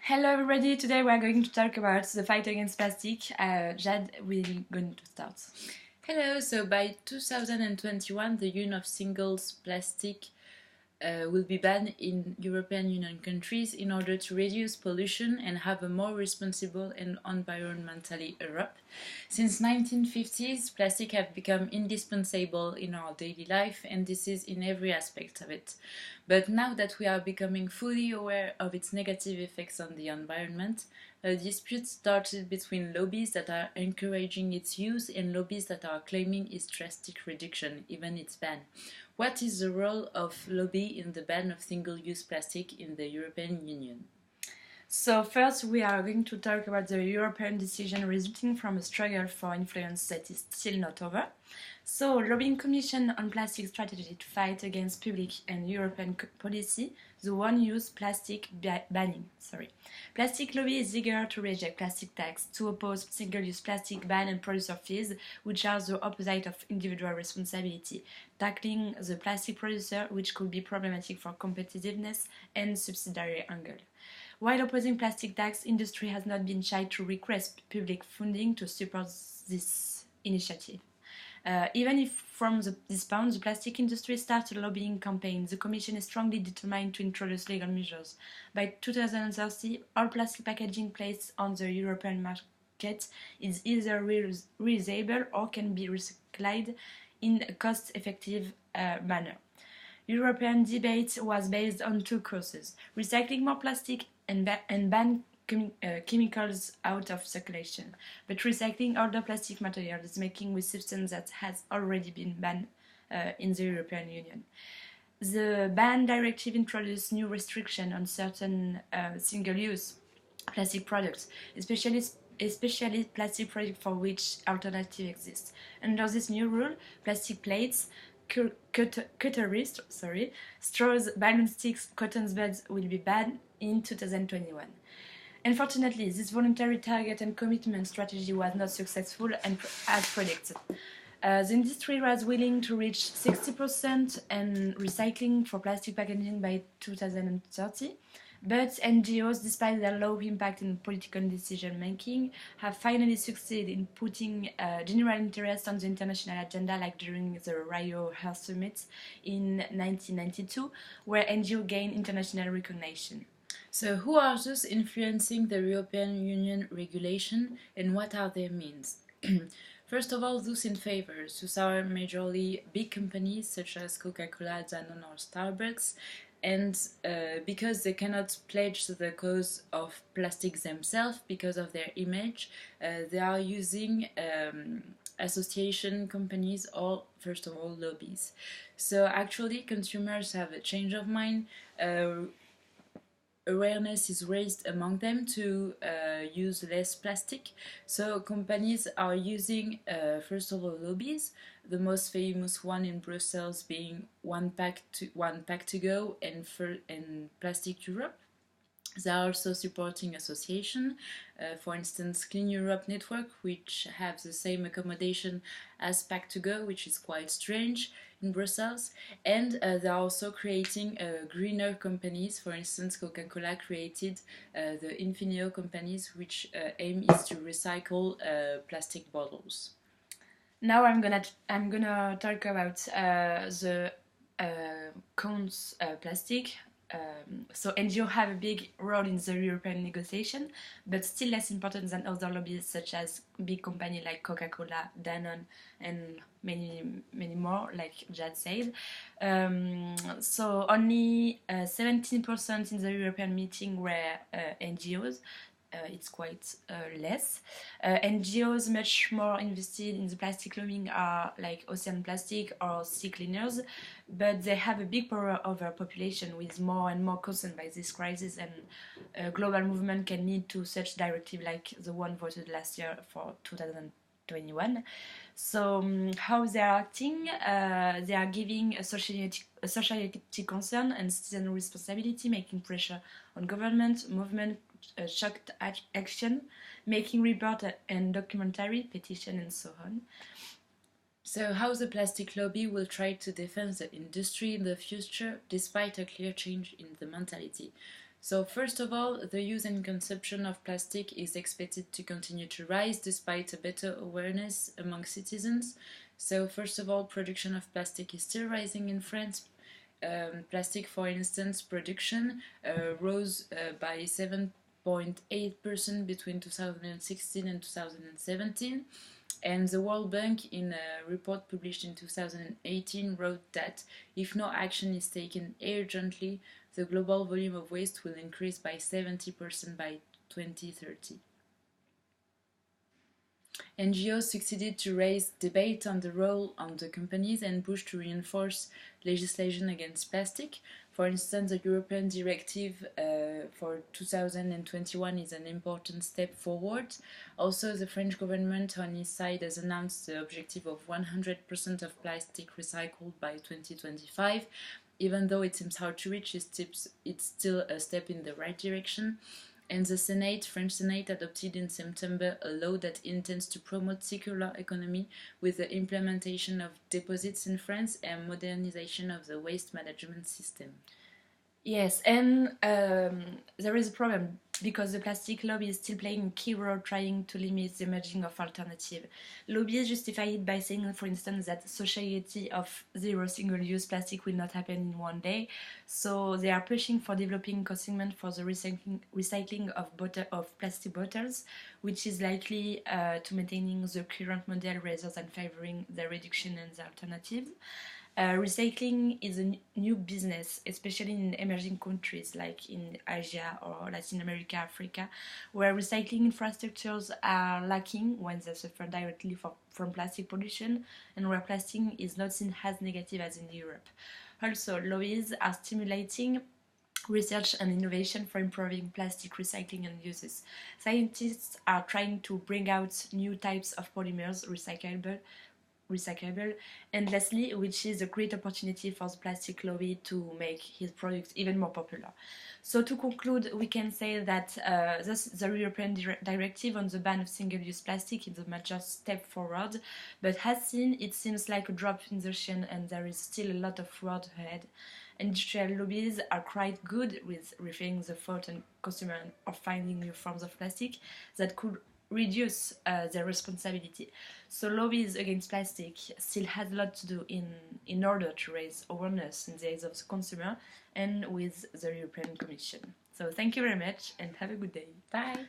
Hello everybody, today we are going to talk about the fight against plastic. Jade, we're going to start. Hello, so by 2021 the use of single-use plastic will be banned in European Union countries in order to reduce pollution and have a more responsible and environmentally Europe. Since 1950s, plastic have become indispensable in our daily life, and this is in every aspect of it. But now that we are becoming fully aware of its negative effects on the environment, a dispute started between lobbies that are encouraging its use and lobbies that are claiming its drastic reduction, even its ban. What is the role of lobby in the ban of single-use plastic in the European Union? So first we are going to talk about the European decision resulting from a struggle for influence that is still not over. So Lobbying Commission on Plastic Strategy to fight against public and European policy, the one-use plastic banning. Plastic lobby is eager to reject plastic tax, to oppose single-use plastic ban and producer fees, which are the opposite of individual responsibility, tackling the plastic producer, which could be problematic for competitiveness and subsidiary angle. While opposing plastic tax, industry has not been shy to request public funding to support this initiative. Even if from this point the plastic industry started a lobbying campaign, the Commission is strongly determined to introduce legal measures. By 2030, all plastic packaging placed on the European market is either reusable or can be recycled in a cost-effective manner. European debate was based on two causes: recycling more plastic and ban chemicals out of circulation, but recycling older plastic materials, making with substance that has already been banned in the European Union. The ban directive introduced new restrictions on certain single-use plastic products, especially plastic products for which alternative exists. Under this new rule, plastic plates, cutlery, straws, balloon sticks, cotton buds will be banned in 2021. Unfortunately, this voluntary target and commitment strategy was not successful as predicted. The industry was willing to reach 60% in recycling for plastic packaging by 2030, but NGOs, despite their low impact in political decision making, have finally succeeded in putting general interest on the international agenda, like during the Rio Earth Summit in 1992, where NGOs gained international recognition. So who are those influencing the European Union regulation and what are their means? First of all, those in favor. Those are majorly big companies such as Coca-Cola, Danone or Starbucks, and because they cannot pledge the cause of plastics themselves because of their image, they are using association companies or, first of all, lobbies. So actually consumers have a change of mind. Awareness is raised among them to use less plastic. So companies are using, first of all, lobbies. The most famous one in Brussels being One Pack to Go and Plastic Europe. They are also supporting associations, for instance Clean Europe Network, which have the same accommodation as Pack to Go, which is quite strange in Brussels, and they are also creating greener companies. For instance, Coca-Cola created the Infinio companies, which aim is to recycle plastic bottles. Now I'm gonna talk about the cons plastic. So NGOs have a big role in the European negotiation, but still less important than other lobbies such as big companies like Coca-Cola, Danone, and many more, like Jade said. So only 17% in the European meeting were NGOs. It's quite less. NGOs much more invested in the plastic lobbying are like Ocean Plastic or Sea Cleaners, but they have a big power over population with more and more concerned by this crisis, and a global movement can lead to such directive like the one voted last year for 2021. So how they are acting, they are giving a society concern and citizen responsibility, making pressure on government, movement, shocked action, making report and documentary, petition and so on. So how the plastic lobby will try to defend the industry in the future despite a clear change in the mentality? So first of all, the use and consumption of plastic is expected to continue to rise despite a better awareness among citizens. So first of all, production of plastic is still rising in France. Plastic, for instance, production rose by 7.8% between 2016 and 2017. And the World Bank, in a report published in 2018, wrote that if no action is taken urgently, the global volume of waste will increase by 70% by 2030. NGOs succeeded to raise debate on the role of the companies and push to reinforce legislation against plastic. For instance, the European Directive for 2021 is an important step forward. Also, the French government on its side has announced the objective of 100% of plastic recycled by 2025. Even though it seems hard to reach, it's still a step in the right direction. And the French Senate, adopted in September a law that intends to promote circular economy with the implementation of deposits in France and modernization of the waste management system. Yes, and there is a problem because the plastic lobby is still playing a key role trying to limit the emerging of alternative. Lobbyists justify it by saying, for instance, that society of zero single-use plastic will not happen in one day. So they are pushing for developing consumers for the recycling of plastic bottles, which is likely to maintaining the current model rather than favoring the reduction and the alternative. Recycling is a new business, especially in emerging countries like in Asia or Latin America, Africa, where recycling infrastructures are lacking when they suffer directly from plastic pollution and where plastic is not seen as negative as in Europe. Also, lobbyists are stimulating research and innovation for improving plastic recycling and uses. Scientists are trying to bring out new types of polymers recyclable, and lastly, which is a great opportunity for the plastic lobby to make his products even more popular. So to conclude, we can say that the European Directive on the ban of single-use plastic is a major step forward, but as seen, it seems like a drop in the ocean and there is still a lot of road ahead. Industrial lobbies are quite good with refilling the thought and consumer of finding new forms of plastic that could reduce their responsibility. So lobbies against plastic still has a lot to do in order to raise awareness in the eyes of the consumer and with the European Commission. So thank you very much and have a good day. Bye!